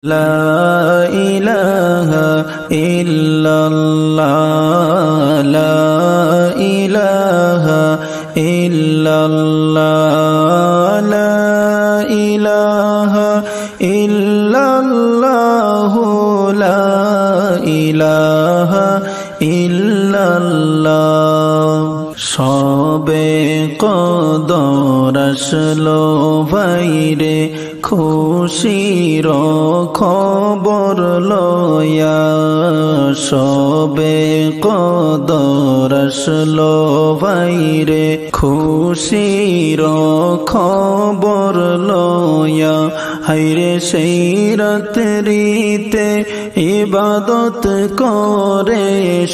لا إله إلا الله لا إله إلا الله لا إله إلا الله لا إله إلا الله সবে কদর আসলো ভাইরে খুশির খবর লয়া সবে কদর আসলো ভাইরে খুশির খবর লয়া হায়রে সেই রাত্রিতে ইবাদত করে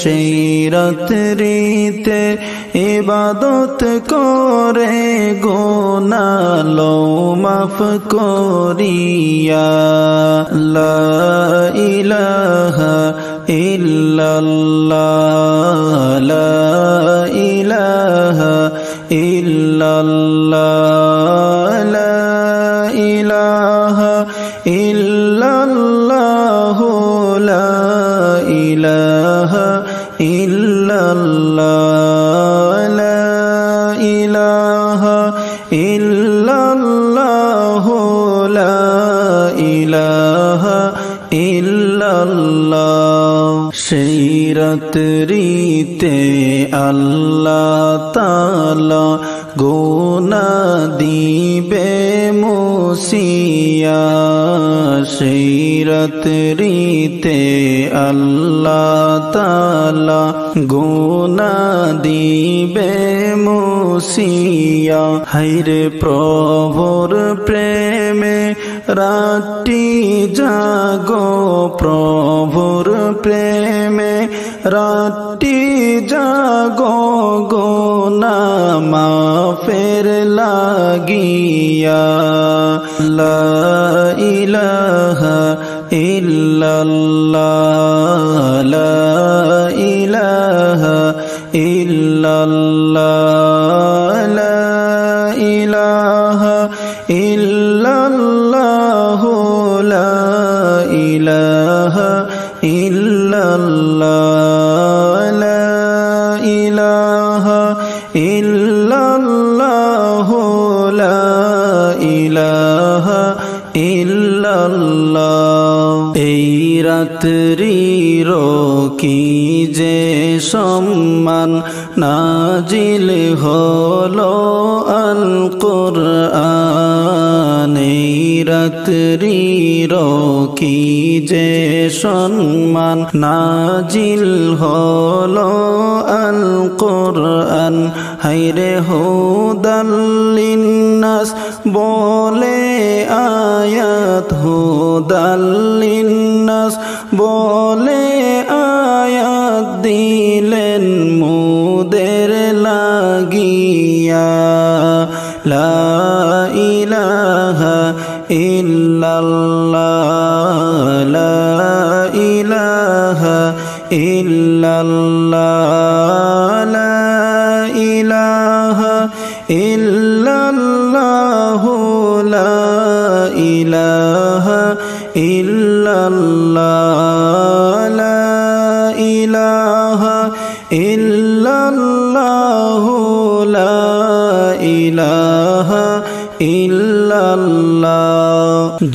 সেই রাত্রিতে ইবাদত করে গুনাহ মাফ করিয়া লা ইলাহা ইল্লাল্লাহ লা ইলাহা ইল্লাল্লাহ লা ইলাহা ইল্লাল্লাহ লা ইলাহা ইল্লাল্লাহ লা ইলাহা ইল্লাল্লাহ লা ইলাহা ইল্লাল্লাহ সেই রাত্রিতে আল্লাহ তাআলা গুনাহ দিবে মুছিয়া সেই রাত্রিতে আল্লাহ তাআলা গুনাহ দিবে মুছিয়া হায়রে প্রভুর প্রেমে রাত্রি জাগো প্রভুর প্রেমে রাত্রি জাগো গুনাহ মাফের লাগিয়া লা ইলাহা ইল্লাল্লাহ লা ইলাহা ইল্লাল্লাহ লা ইলাহা ইল্লাল্লাহ লা ইলাহা ইল্লাল্লাহ লা ইলাহা ইল্লাল্লাহ লা ইলাহা ইল্লাল্লাহ এই রাত্রির কি যে সম্মান নাজিল হলো আল কুরআন এই রাত্রির কি যে সম্মান নাজিল হলো আল কুরআন হায়রে হুদাল লিন্নাস বলে আয়াত হুদাল লিন্নাস বলে আয়াত দিলেন মুদের লাগিয়া লা ইলাহা ইল্লাল্লাহ লা ইলাহা ইল্লাল্লাহ লা ইলাহা ইল্লাল্লাহ লা ইলাহা ইল্লাল্লাহ লা ইলাহা ইল্লাল্লাহ লা ইলাহা ইল্লাল্লাহ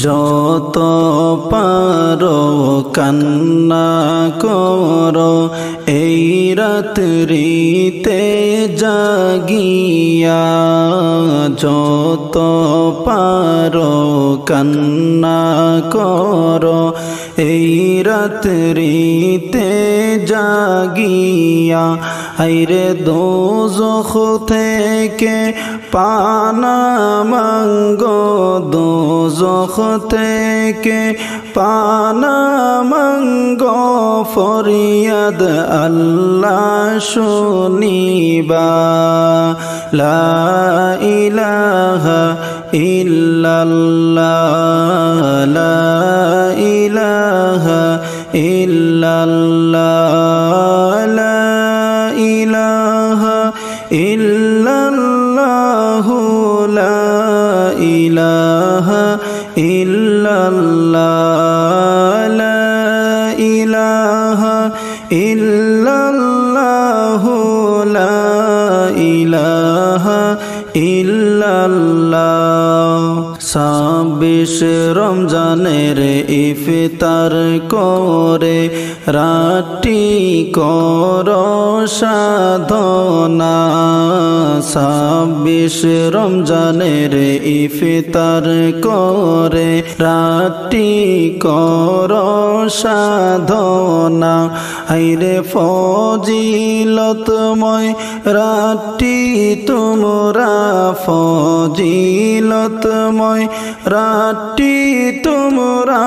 যত পারো কান্না করো এই রাত্রিতে জাগিয়া যত পারো কান্না করো এই রাত্রিতে জাগিয়া হায়রে দোজখ থেকে পানা মাঙ্গো দোজখ থেকে পানা মাঙ্গো ফরিয়াদ আল্লাহ শুনিবা লা ইলাহা ইল্লাল্লাহ লা ইলাহা ইল্লাল্লাহ লা ইলাহা ইল্লাল্লাহ লা ইলাহা ইল্লাল্লাহ 26 রমজানের ইফতার করে রাতটি কর সাধনা 26 রমজানের ইফতার করে রাতটি কর সাধনা হায়রে ফজিলতময় রাতটি তোমরা ফজিলতময় রাতটি তোমরা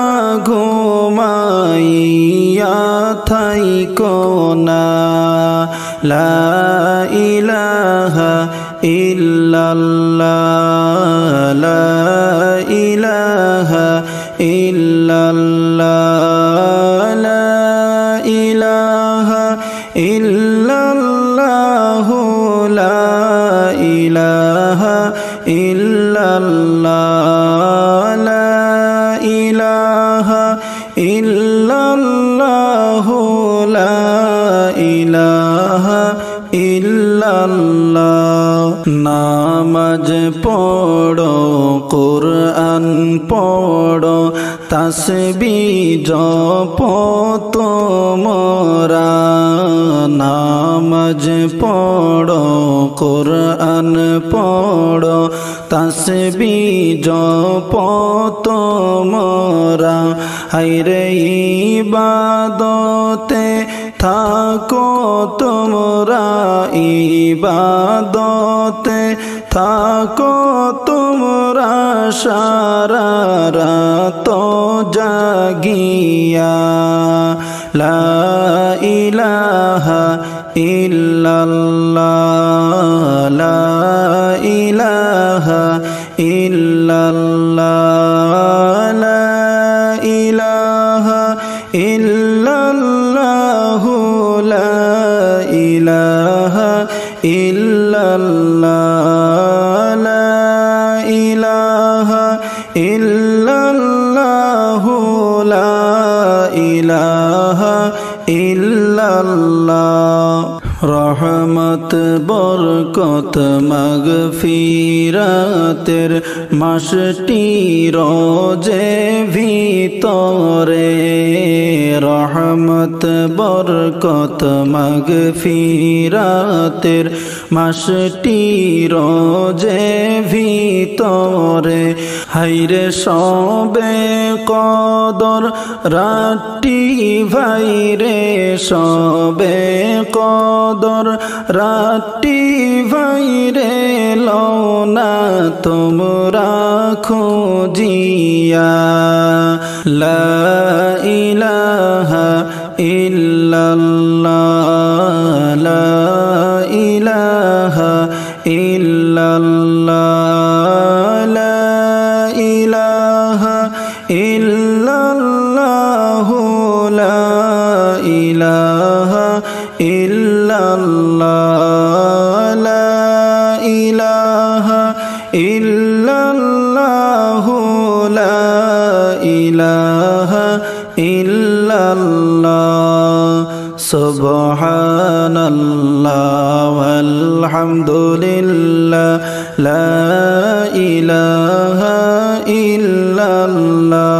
ঘুমাইয়া থাইকো না লা ইলাহা ইল্লাল্লাহ লা ইলাহা ইল্লাল্লাহ লা ইলাহা ইল্লাল্লাহ লা ইলাহা ইল্লাল্লাহ লা ইলাহা ইল্লাল্লাহ লা ইলাহা ইল্লাল্লাহ নামাজ পড়ো কুরআন পড়ো তাসবিহ জপো তোমরা নামাজ পড়ো কুরআন পড়ো তাসবিহ জপো তোমরা হায়রে ইবাদতে থাকো তোমরা ইবাদতে থাকো তোমরা সারা রাত জাগিয়া লা ইলাহা ইল্লাল্লাহ লা ইলাহা ইল্লাল্লাহ লা ইলাহা ইল্লাল্লাহ লা ইলাহা ইল্লাল্লাহ লা ইলাহা ইল্লাল্লাহ লা ইলাহা ইল্লাল্লাহ রহমত বরকত মাগফিরাতের মাসটি রোজে ভিতরে রহমত বরকত মাগফিরাতের মাসটি রোজে ভিতরে হায়রে সবে কদর রাতটি ভাইরে সবে কদর রাতটি ভাইরে লওনা তোমরা খুঁজিয়া লা ইলাহা ইল্লাল্লাহ লা ইলাহা ইল্লাল্লাহ লা ইলাহা ইল্লাল্লাহ লা ইলাহা ইল্লাল্লাহ লা ইলাহা ইল্লাল্লাহ লা ইলাহা ইল্লাল্লাহ সুবহানাল্লাহ ওয়ালহামদুলিল্লাহ লা ইলাহা ইল্লাল্লাহ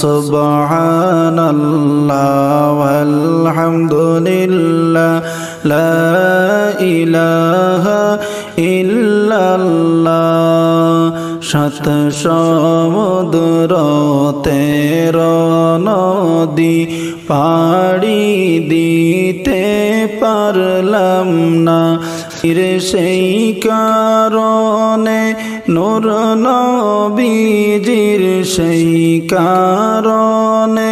সুবহানাল্লাহ ওয়ালহামদুলিল্লাহ লা ইলাহা ইল্লাল্লাহ সাত সমুদ্র 13 নদী পাড়ি দিতে পারলাম না সেই কারণে নূর নবীজির সেই কারণে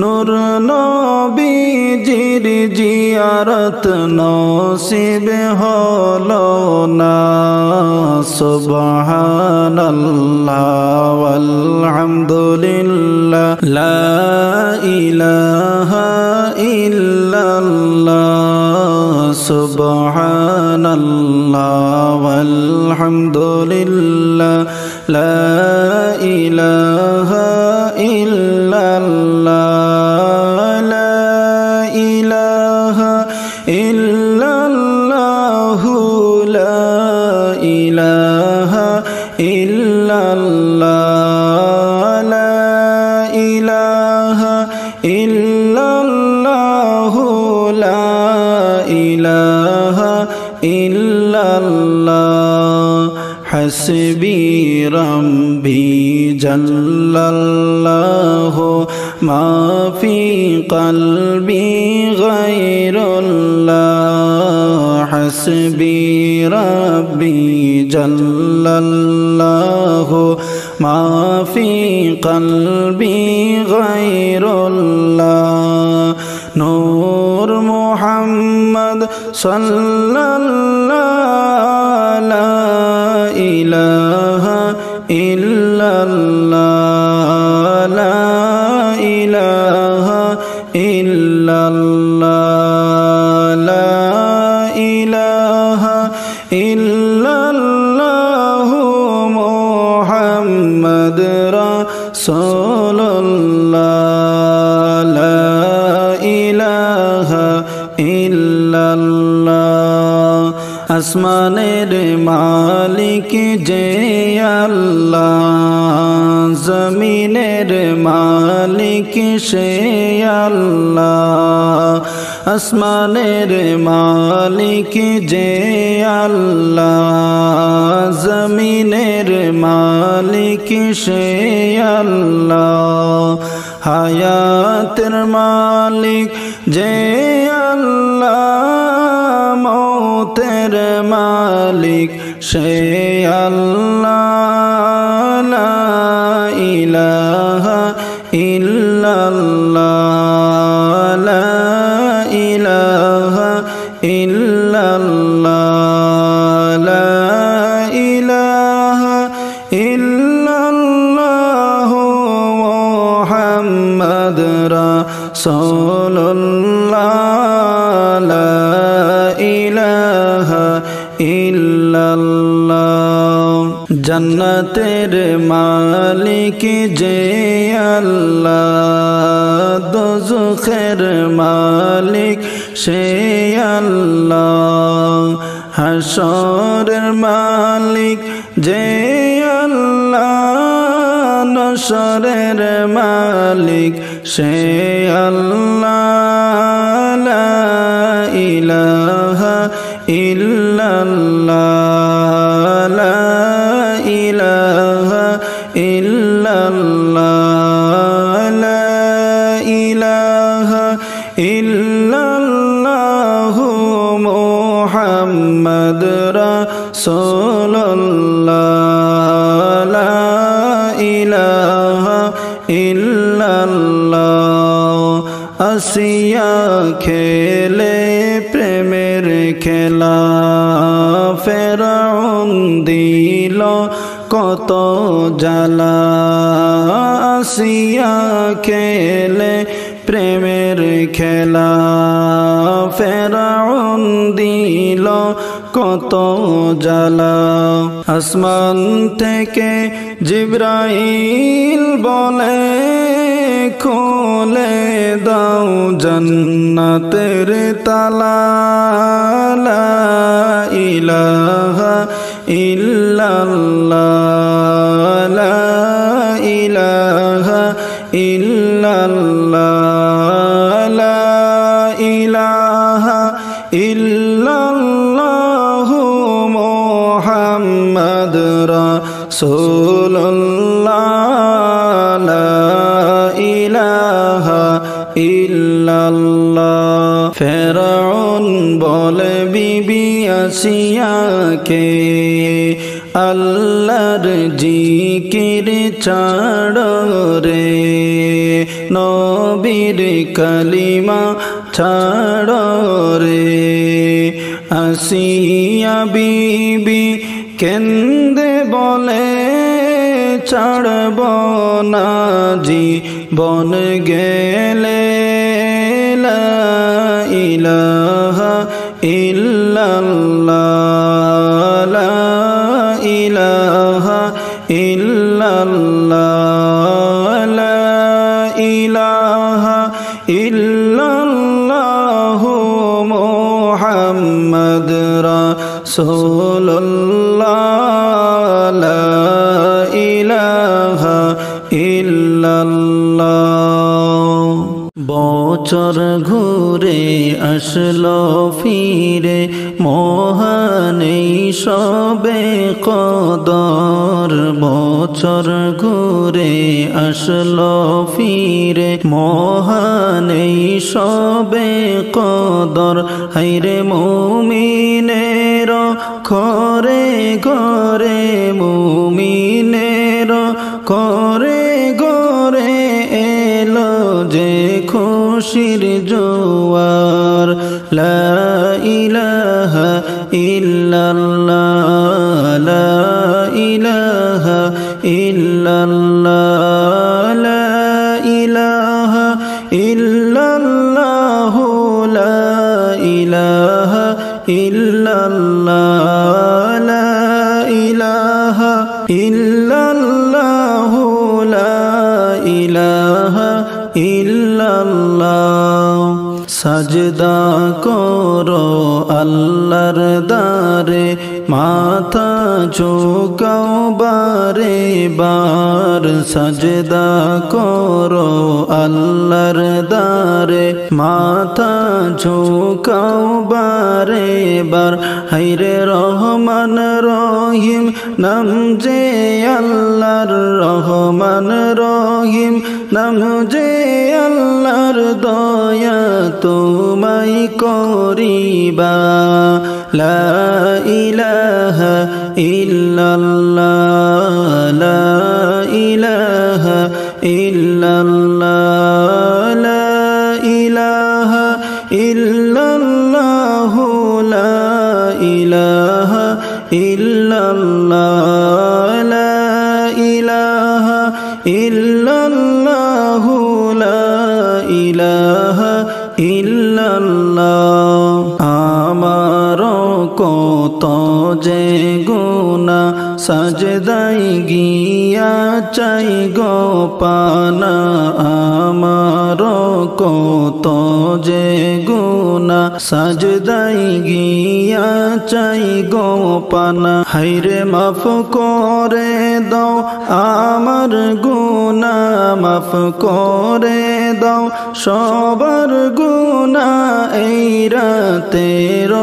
নূর নবীজির জিয়ারত নসিব হলো না সুবহানাল্লাহ ওয়ালহামদুলিল্লাহ লা ইলাহা ইল্লাল্লাহ সুবহানাল্লাহ ওয়ালহামদুলিল্লাহ লা ইলাহা ইল্লাল্লাহ লা ইলাহা ইল্লাল্লাহ লা ইলাহা ইল্লাল্লাহ ইল্লাল্লাহু লা ইলাহা ইল্লাল্লাহ হাসবি রাব্বি জাল্লাল্লাহু মা ফি কলবি গায়রুল্লাহ হাসবি রাব্বি জাল্লাল্লাহু মা ফি কলবি গায়রুল্লাহ নূর মুহাম্মদ সাল্লাল্লাহু লা ইলাহা ইল্লাল্লাহ লা ইলাহা ইল্লাল্লাহ লা ইলাহা ইল্লাল্লাহ মুহাম্মদ রাসূলুল্লাহ লা ইলাহা ইল্লাল্লাহ আসমানের মালিক যে আল্লাহ জমিনের মালিক সে আল্লাহ আসমানের মালিক যে আল্লাহ জমিনের মালিক সে আল্লাহ হায়াতের মালিক যে আল্লাহ মৌতের মালিক সে আল্লাহ লা ইলাহা ইল্লাল্লাহ লা ইলাহা ইল্লাল্লাহ লা ইলাহা ইল্লাল্লাহ মুহাম্মদ রাসূলুল্লাহ লা ইলাহা ইল্লাল্লাহ জান্নাতের মালিক যে আল্লাহ দোজখের মালিক সে আল্লাহ হাশরের মালিক যে আল্লাহ নশরের মালিক সে আল্লাহ লা ইলাহা ইল্লাল্লাহ লা ইলাহা ইল্লাল্লাহ লা ইলাহা ইল্লাল্লাহ মুহাম্মদ রাসূলুল্লাহ লা ইলাহা ইল্লাল্লাহ আসিয়া খেলে প্রেমের খেলা ফেরাউন দিল কত জ্বালা আসিয়া খেলে প্রেমের খেলা ফেরাউন দিল কত জ্বালা আসমান থেকে জিবরাইল বলে খুলে দাও জান্নাতের তালা লা ইলাহা ইল্লাল্লাহ লা ইলাহা ইল্লাল্লাহ লা ইলাহা ইল্লাল্লাহ মুহাম্মদ রাসূলুল্লাহ লা ইলাহা ইল্লাল্লাহ ফেরাউন বলে বিবি আসিয়াকে আল্লাহর জিকির ছাড়ো রে নবীর কালিমা ছাড়ো রে আসিয়া বিবি কেন্দে বলে ছাড়ব না জীবন গেলে লা ইলাহা ইল্লাল্লাহ লা ইলাহা ইল্লাল্লাহ লা ইলাহা ইল্লাল্লাহ মুহাম্মদ রাসূলুল্লাহ লা ইলাহা ইল্লাল্লাহ বছর ঘুরে আসলো ফিরে মহান এই সবে কদর বছর ঘুরে আসলো ফিরে মহান এই সবে কদর হায়রে মুমিনের ঘরে ঘরে মুমিনের ঘরে ঘরে এলো যে খুশির জোয়ার লা ইলাহা ইল্লাল্লাহ লা ইলাহা ইল্লাল্লাহ লা ইলাহা ইল্লাল্লাহ লা ইলাহা ইল্লাল্লাহ লা ইলাহা ইল্লাল্লাহ লা ইলাহা ইল্লাল্লাহ সাজদা করো আল্লাহর দারে মাথা ঝুঁকাও বারে বার সাজদা করো আল্লাহর দারে মাথা ঝুঁকাও বারে বার হায়রে রহমান রহিম নাম যে আল্লাহর রহমান রহিম নাম যে আল্লাহর দয়া তোমায় করিবা লা ইলাহা ইল্লাল্লাহ লা ইলাহা ইল্লাল্লাহ লা ইলাহা ইল্লাল্লাহ লা ইলাহা ইল্লাল্লাহ লা ইলাহা ইল্লাল্লাহ লা ইলাহা ইল্লাল্লাহ আমার কত যে গুনাহ সাজদাই গিয়া চাই গো পানা আমার কত যে গুনাহ সাজদাই গিয়া চাই গো পানা হায়রে মাফ করে দাও আমার গুনাহ মাফ করে দাও সবার গুনাহ এই রাতের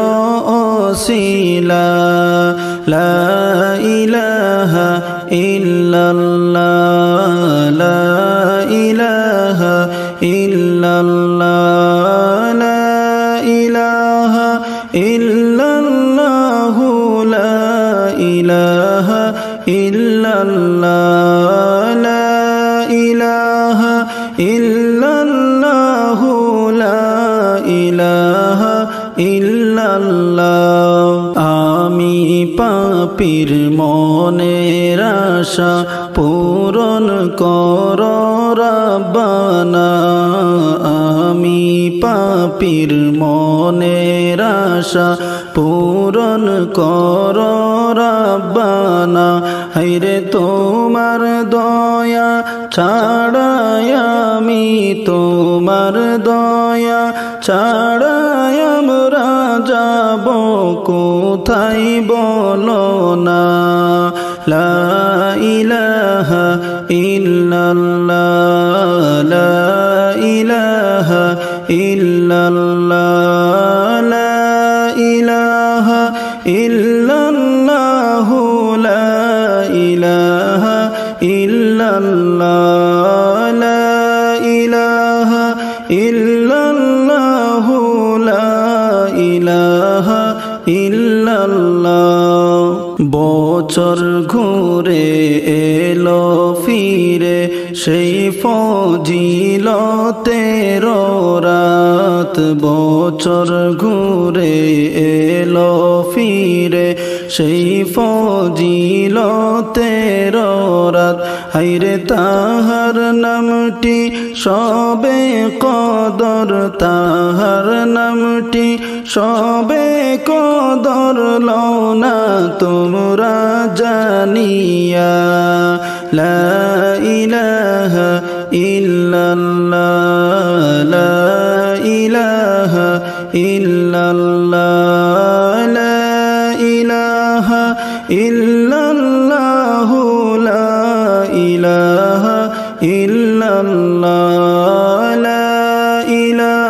ওসিলা লা ইলাহা ইল্লাল্লাহ লা ইলাহা ইল্লাল্লাহ লা ইলাহা ইল্লাল্লাহ লা ইলাহা ইল্লাল্লাহ লা ইলাহা ইল্লাল্লাহ লা ইলাহা ইল্লাল্লাহ আমি পাপীর মনের আশা পূরণ করো রাব্বানা আমি পাপীর মনের আশা পূরণ করো রাব্বানা হায়রে তোমার দয়া ছাড়াই আমি তোমার দয়া ছাড়াই আমরা যাব কোথায় বলো না লা ইলাহা ইল্লাল্লাহ লা ইলাহা ইল্লাল্লাহ লা ইলাহা ইল্লাল্লাহ লা ইলাহা ইল্লাল্লাহ লা ইলাহা ইল্লাল্লাহ লা ইলাহা ইল্লাল্লাহ বছর ঘুরে এলো ফিরে সেই ফজিলতের রাত বছর ঘুরে এলো ফিরে সেই ফজিলতের রাত হায়রে তাহার নামটি সবে কদর তাহার নামটি সবে কদর লও না তোমরা জানিয়া লা ইলাহা ইল্লাল্লাহ লা ইলাহা ইল্লাল্লাহ লা ইলাহা ইল্লাল্লাহ লা ইলাহা ইল্লাল্লাহ লা ইলাহা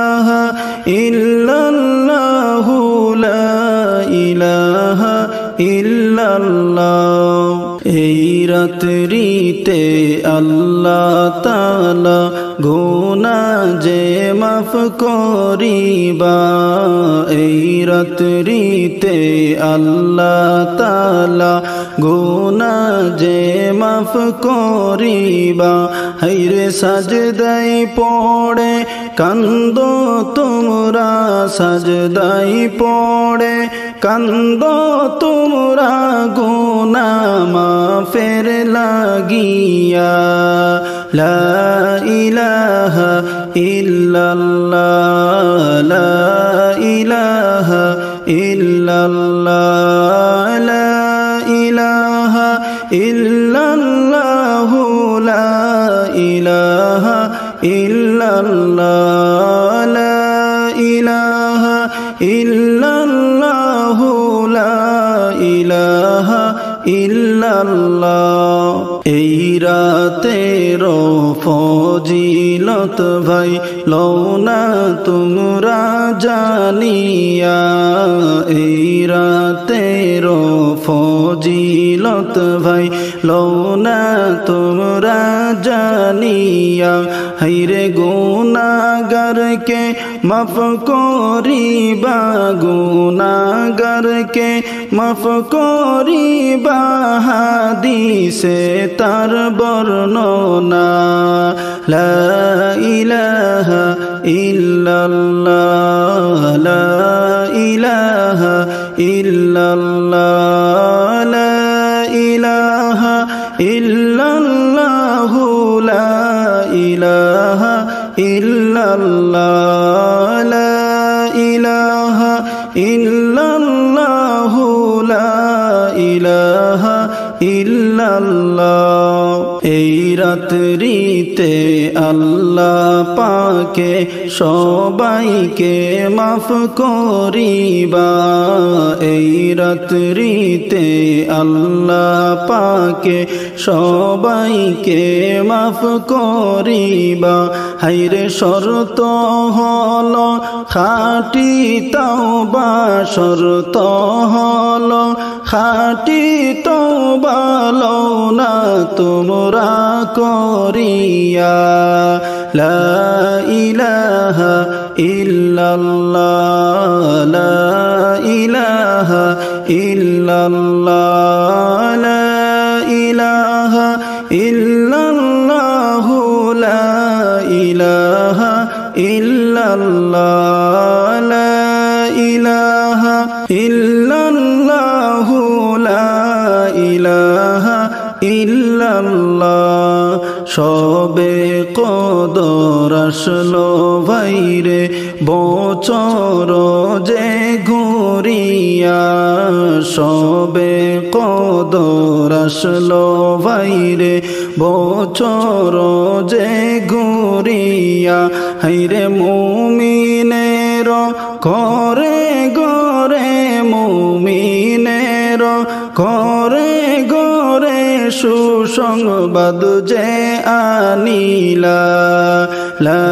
রাত্রিতে আল্লাহ তাআলা গুনাহ যে মাফ করিবা এই রাত্রিতে আল্লাহ তাআলা গুনাহ যে মাফ করিবা হায়রে সাজদাই পড়ে কান্দো তোমরা সাজদাই পড়ে কান্দো তোমরা গুনাহ মাফের লাগিয়া লা ইলাহা ইল্লাল্লাহ লা ইলাহা ইল্লাল্লাহ লা ইলাহা ইল্লাল্লাহ লা ইলাহা ইল্লাল্লাহ লা ইলাহা ইল্লাল্লাহ লা ইলাহা ইল্লাল্লাহ এই রাতের ফজিলত ভাই লওনা তোমরা জানিয়া এই রাতের ফজিলত ভাই লওনা তোমরা জানিয়া হায়রে গুনাহগারকে মাফ করিবা গুনাহগারকে মাফ করিবা হাদিসে তার বর্ণনা লা ইলাহা ইল্লাল্লাহ লা ইলাহা ইল্লাল্লাহ লা ইলাহা ইল্লাল্লাহ লা ইলাহা ইল্লাল্লাহ লা ইলাহা ইল্লাল্লাহ লা ইলাহা ইল্লাল্লাহ এই রাত্রিতে আল্লাহ পাকে সবাইকে মাফ করিবা এই রাত্রিতে আল্লাহ পাকে সবাইকে মাফ করিবা হায়রে শর্ত হলো খাঁটি তাওবা শর্ত হলো খাঁটি তাওবা লওনা তোমরা করিয়া লা ইলাহা ইল্লাল্লাহ লা ইলাহা ইল্লাল্লাহ লা ইলাহা ইল্লাল্লাহ লা ইলাহা ইল্লাল্লাহ লা ইলাহা ইল্লাল্লাহ লা ইলাহা ইল্লাল্লাহ সবে কদর আসলো ভাইরে বছর যে ঘুরিয়া সবে কদর আসলো ভাইরে বছর যে ঘুরিয়া হায়রে মুমিনের ঘরে ঘরে মুমিনের ঘরে ঘরে সুসংবাদ যে আনিলা লা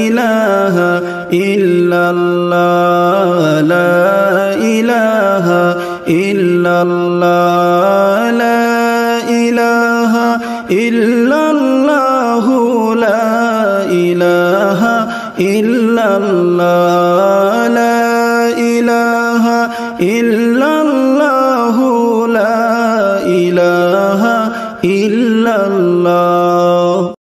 ইলাহা ইল্লাল্লাহ লা ইলাহা ইল্লাল্লাহ লা ইলাহা ইল্লাল্লাহ লা ইলাহা ইল্লাল্লাহ লা ইলাহা ইল্লাল্লাহ লা ইলাহা ইল্লাল্লাহ